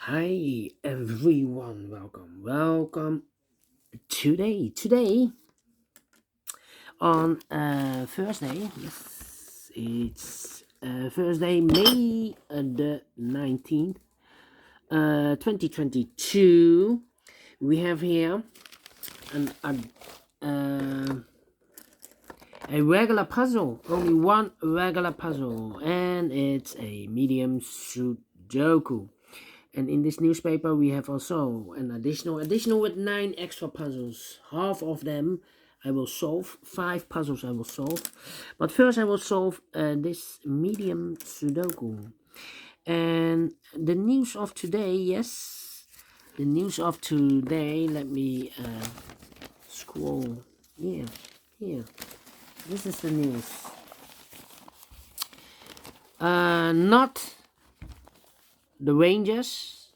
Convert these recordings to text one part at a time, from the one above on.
Hi everyone, welcome. Today on Thursday. Yes, it's Thursday, May the 19th, 2022. We have here a regular puzzle, only one regular puzzle, and it's a medium Sudoku. And in this newspaper, we have also an additional with 9 extra puzzles. Half of them I will solve. 5 puzzles I will solve. But first I will solve this medium Sudoku. And the news of today, yes. The news of today, let me scroll. Here. This is the news. Not the Rangers.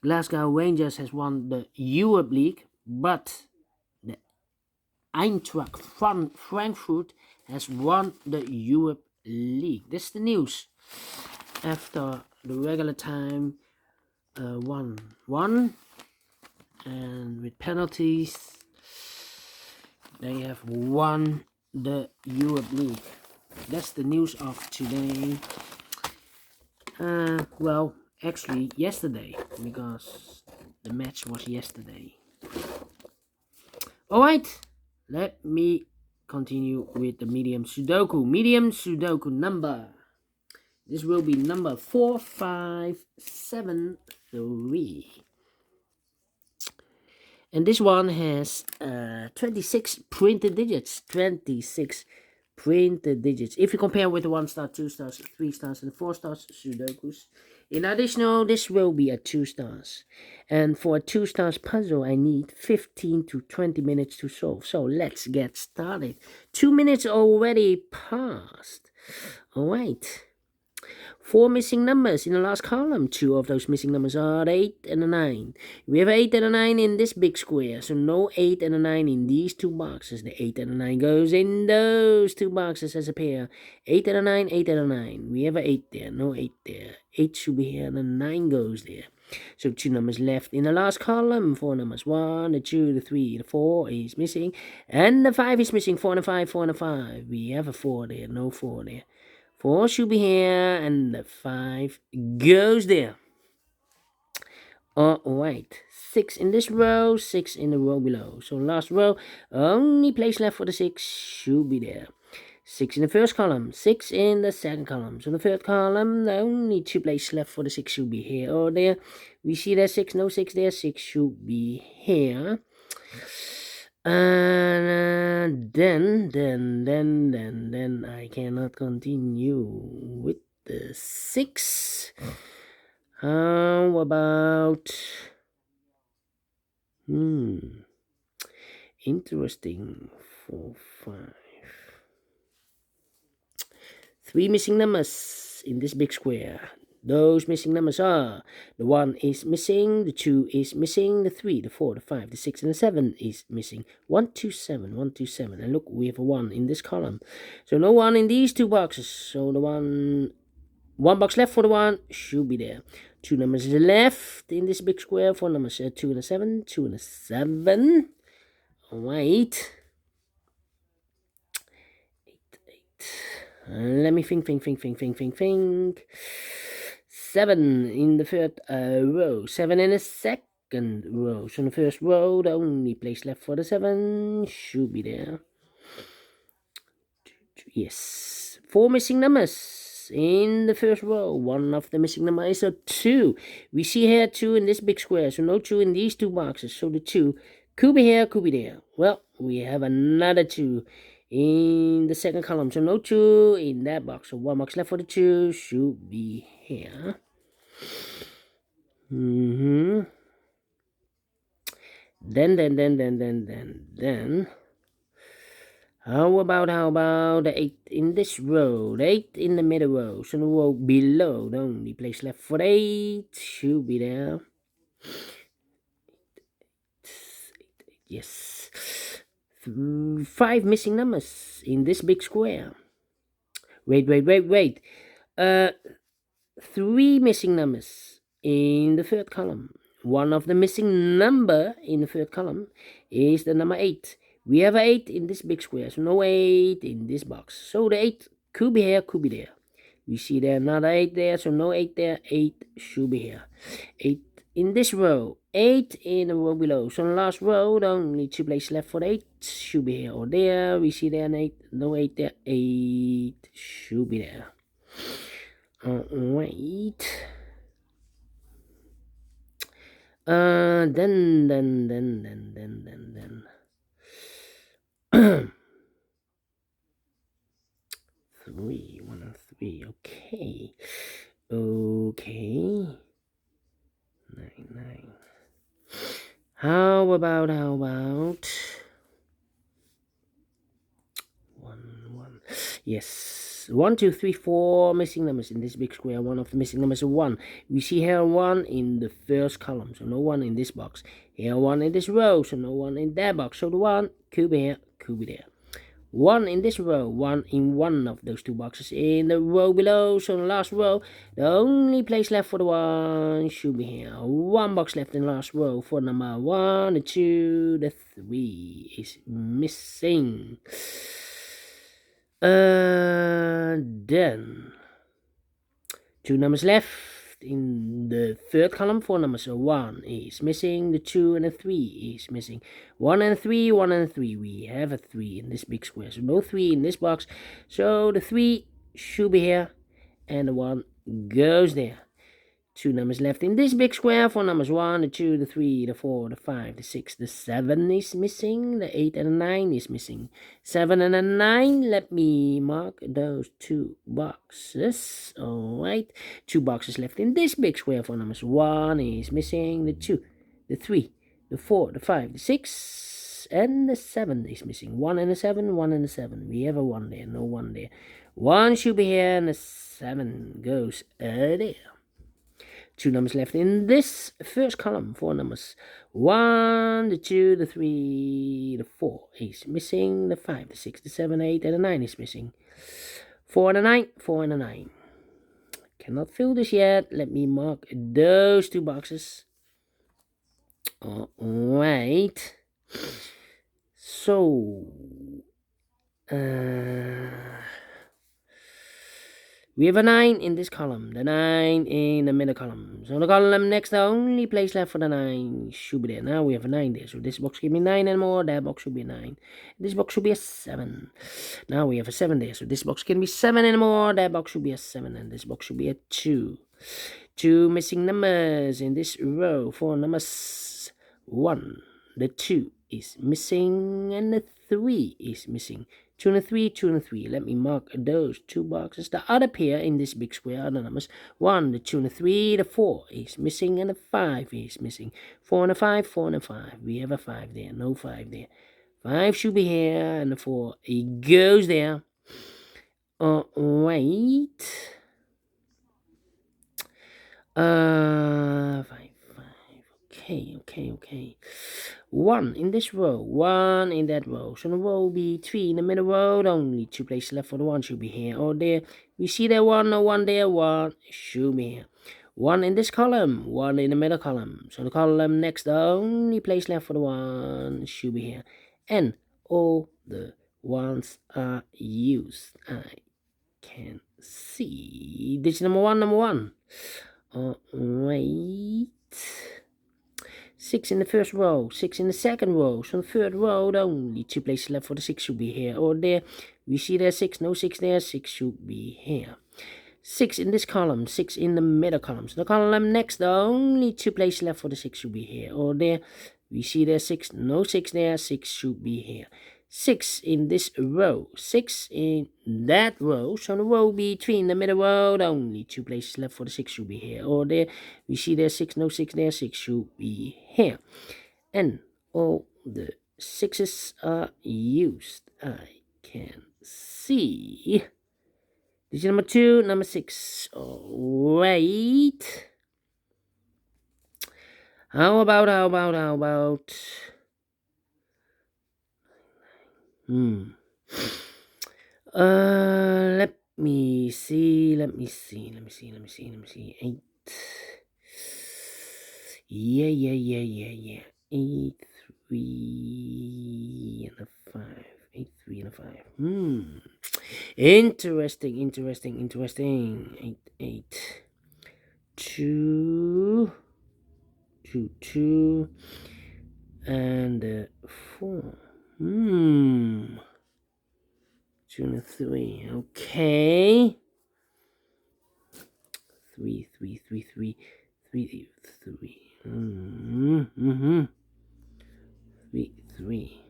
Glasgow Rangers has won the Europe League, but the Eintracht Frankfurt has won the Europe League. This is the news. After the regular time, 1-1, and with penalties, they have won the Europe League. That's the news of today. Well, actually yesterday, because the match was yesterday. Alright, let me continue with the medium Sudoku. Medium Sudoku number. This will be number 4573. And this one has 26 printed digits. 26 printed digits. If you compare with the 1 star, 2 stars, 3 stars, and 4 stars Sudokus. In addition, this will be a 2 stars. And for a 2 stars puzzle, I need 15 to 20 minutes to solve. So let's get started. 2 minutes already passed. Alright. 4 missing numbers in the last column. 2 of those missing numbers are the 8 and the 9. We have 8 and a 9 in this big square, so no 8 and a 9 in these 2 boxes. The 8 and a 9 goes in those 2 boxes as a pair. 8 and a 9, 8 and a 9. We have an 8 there, no 8 there. 8 should be here, and the 9 goes there. So 2 numbers left in the last column. 4 numbers. 1, the 2, the 3, the 4 is missing. And the 5 is missing. 4 and a 5, 4 and a 5. We have a 4 there, no 4 there. 4 should be here, and the 5 goes there. Alright, 6 in this row, 6 in the row below. So last row, only place left for the 6 should be there. 6 in the first column, 6 in the second column. So the third column, only 2 places left for the 6 should be here or there. We see there 6, no 6 there, 6 should be here. And then I cannot continue with the 6. How about interesting 4, 5. 3 missing numbers in this big square. Those missing numbers are the 1 is missing, the 2 is missing, the 3, the 4, the 5, the 6, and the 7 is missing. 1, 2, 7, 1, 2, 7. And look, we have a 1 in this column. So no 1 in these 2 boxes. So the one box left for the 1 should be there. 2 numbers left in this big square. 4 numbers, 2 and a 7, 2 and a 7. Alright. 8. Let me think. 7 in the third row. 7 in the second row. So in the first row, the only place left for the 7 should be there. Yes. 4 missing numbers in the first row. 1 of the missing numbers is a 2. We see here 2 in this big square. So no 2 in these 2 boxes. So the 2 could be here, could be there. Well, we have another 2 in the second column. So no 2 in that box. So 1 box left for the 2 should be here. Then how about the 8 in this row, the 8 in the middle row, so the row below, the only place left for the 8 should be there. 8, yes. 5 missing numbers in this big square. Wait. 3 missing numbers in the third column. One of the missing number in the third column is the number 8. We have 8 in this big square, so no 8 in this box. So the 8 could be here, could be there. We see there another 8 there, so no 8 there. 8 should be here. 8 in this row, 8 in the row below. So in the last row, the only 2 places left for the 8 should be here or there. We see there an 8, no 8 there. 8 should be there. Wait. Then. 3, 1 and 3, okay. 9. How about 1, 1. Yes, 1, 2, 3, 4 missing numbers in this big square. One of the missing numbers is 1. We see here 1 in the first column, so no 1 in this box. Here 1 in this row, so no 1 in that box. So the 1 could be here, could be there. 1 in this row, 1 in one of those 2 boxes in the row below. So in the last row, the only place left for the 1 should be here. 1 box left in the last row for number 1, the 2, the 3 is missing. Then 2 numbers left in the third column. 4 numbers, so 1 is missing, the 2 and the 3 is missing. 1 and 3, 1 and 3. We have a 3 in this big square, so no 3 in this box. So the 3 should be here, and the 1 goes there. 2 numbers left in this big square. 4 numbers, 1, the 2, the 3, the 4, the 5, the 6, the 7 is missing. The 8 and the 9 is missing. 7 and the 9, let me mark those 2 boxes. Alright, 2 boxes left in this big square. 4 numbers, 1 is missing. The 2, the 3, the 4, the 5, the 6, and the 7 is missing. 1 and the 7, 1 and the 7. We have a 1 there, no 1 there. 1 should be here, and the 7 goes there. 2 numbers left in this first column. 4 numbers. 1, the 2, the 3, the 4 is missing. The 5, the 6, the 7, 8, and the 9 is missing. 4 and a 9, 4 and a 9. Cannot fill this yet. Let me mark those 2 boxes. Alright. So, we have a 9 in this column, the 9 in the middle column. So the column next, the only place left for the 9 should be there. Now we have a 9 there. So this box give me 9 and more. That box should be a 9. This box should be a 7. Now we have a 7 there. So this box can be 7 and more. That box should be a 7. And this box should be a 2. 2 missing numbers in this row. 4 numbers. 1. The 2 is missing. And the 3 is missing. 2 and 3, 2 and 3. Let me mark those 2 boxes. The other pair in this big square are the numbers 1, the 2 and the 3, the 4 is missing, and the 5 is missing. 4 and a 5, 4 and a 5. We have a 5 there, no 5 there. 5 should be here, and the 4, it goes there. Wait. 5. Okay. 1 in this row, 1 in that row. So the row will be 3 in the middle row. Only 2 places left for the 1 should be here or there. We see there 1, no 1 there, 1 should be here. 1 in this column, 1 in the middle column. So the column next, the only place left for the 1 should be here. And all the 1s are used. I can see. Digit number 1. Wait. 6 in the first row, 6 in the second row. So the third row, the only 2 places left for the 6 should be here or there. We see there 6, no 6 there, 6 should be here. 6 in this column, 6 in the middle column. So the column next, the only 2 places left for the 6 should be here or there. We see there 6, no 6 there, 6 should be here. 6 in this row, 6 in that row. So the row will be 3 in the middle row. The only 2 places left for the 6 should be here or there. We see there 6, no 6 there, 6 should be here. And all the 6s are used. I can see. Digit number 2, number 6. Alright. How about? Let me see. 8. Yeah. 8, 3, and a 5. 8, 3, and a 5. Interesting. 8, 8. 2, 2, 2, and 4. 2 and a 3. Okay. 3, 3, 3, 3, 3, 3. 3, 3.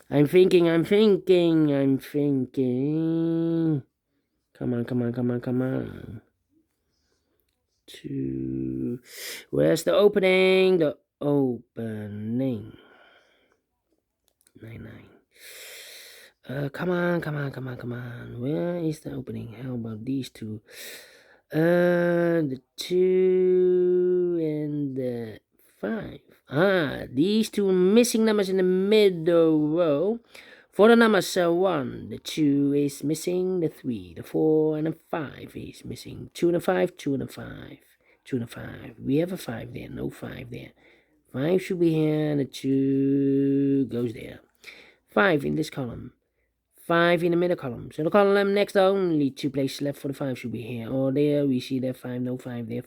I'm thinking. Come on. 2. Where's the opening? 9, 9. Come on. Where is the opening? How about these two? The 2 and the 5. These two missing numbers in the middle row. For the numbers 1, the 2 is missing, the 3, the 4, and the 5 is missing. 2 and a 5, 2 and a 5, 2 and a 5. We have a 5 there, no 5 there. 5 should be here, and the 2 goes there. 5 in this column. 5 in the middle column. So the column next, only 2 places left for the 5 should be here or there. We see that 5, no 5 there.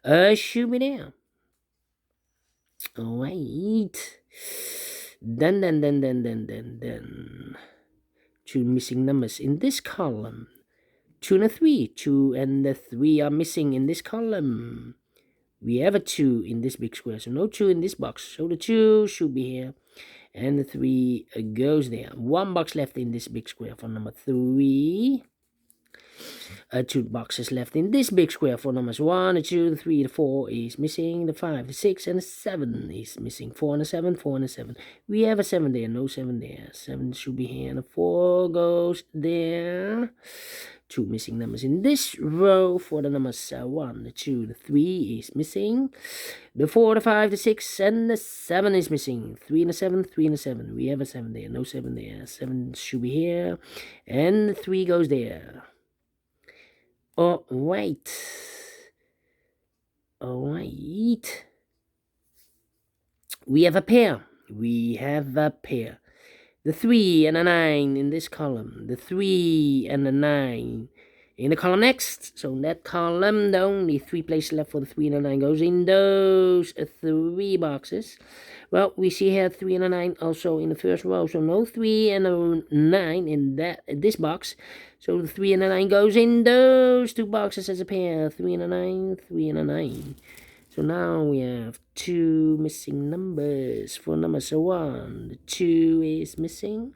5 should be there. Alright. Then 2 missing numbers in this column. 2 and a 3. 2 and the 3 are missing in this column. We have a 2 in this big square, so no 2 in this box. So the 2 should be here. And the 3 goes there. 1 box left in this big square for number 3. 2 boxes left in this big square for numbers 1, the 2, the 3, the 4 is missing. The 5, the 6, and the 7 is missing. 4 and a 7, 4 and a 7. We have a 7 there, no 7 there. 7 should be here, and the 4 goes there. 2 missing numbers in this row for the numbers 1, the 2, the 3 is missing. The 4, the 5, the 6, and the 7 is missing. 3 and a 7, 3 and a 7. We have a 7 there, no 7 there. 7 should be here, and the 3 goes there. Alright. We have a pair. The 3 and a 9 in this column. The 3 and the 9 in the column next. So in that column, the only 3 places left for the 3 and the 9 goes in those 3 boxes. Well, we see here 3 and a 9 also in the first row. So no 3 and a 9 in this box. So the 3 and a 9 goes in those 2 boxes as a pair. 3 and a 9, 3 and a 9. So now we have 2 missing numbers for number 1. The 2 is missing.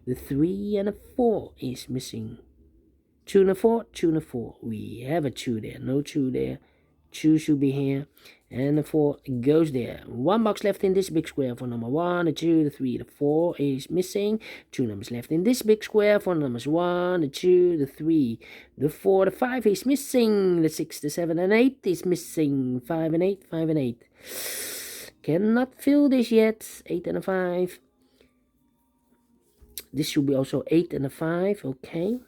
The 3 and a 4 is missing. 2 and a 4, 2 and a 4. We have a 2 there, no 2 there. 2 should be here, and the 4 goes there. 1 box left in this big square for number 1, the 2, the 3, the 4 is missing. 2 numbers left in this big square for numbers 1, the 2, the 3, the 4, the 5 is missing. The 6, the 7, and 8 is missing. 5 and 8, 5 and 8. Cannot fill this yet. 8 and a 5. This should be also 8 and a 5, okay.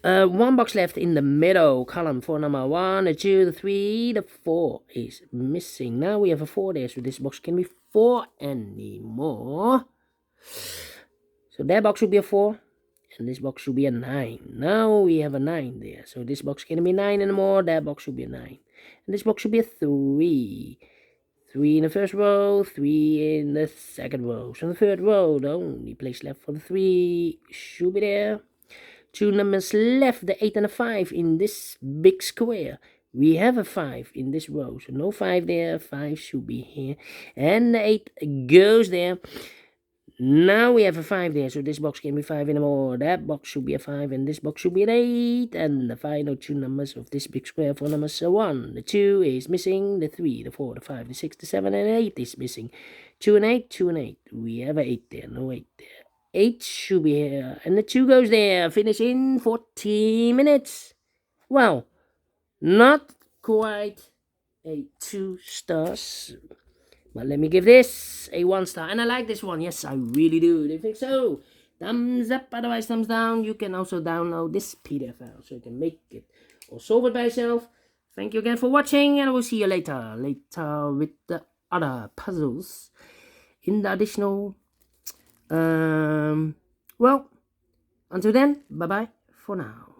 1 box left in the middle column for number 1, the 2, the 3, the 4 is missing. Now we have a 4 there, so this box can be 4 anymore. So that box should be a 4, and this box should be a 9. Now we have a 9 there, so this box can be 9 anymore. That box should be a 9, and this box should be a 3. 3 in the first row, 3 in the second row. So in the third row, the only place left for the 3 should be there. 2 numbers left, the 8 and a 5 in this big square. We have a 5 in this row, so no 5 there. 5 should be here, and the 8 goes there. Now we have a 5 there, so this box can be 5 anymore. That box should be a 5, and this box should be an 8. And the final 2 numbers of this big square for numbers 1, the 2 is missing. The 3, the 4, the 5, the 6, the 7, and 8 is missing. 2 and 8, 2 and 8. We have a 8 there, no 8 there. 8 should be here, and the 2 goes there. Finish in 40 minutes. Well, not quite a 2 stars, but let me give this a 1 star. And I like this one. Yes, I really do. Do you think so? thumbs up, otherwise thumbs down. You can also download this PDF file so you can make it or solve it by yourself. Thank you again for watching, and I will see you later with the other puzzles in the additional. Well, until then, bye bye for now.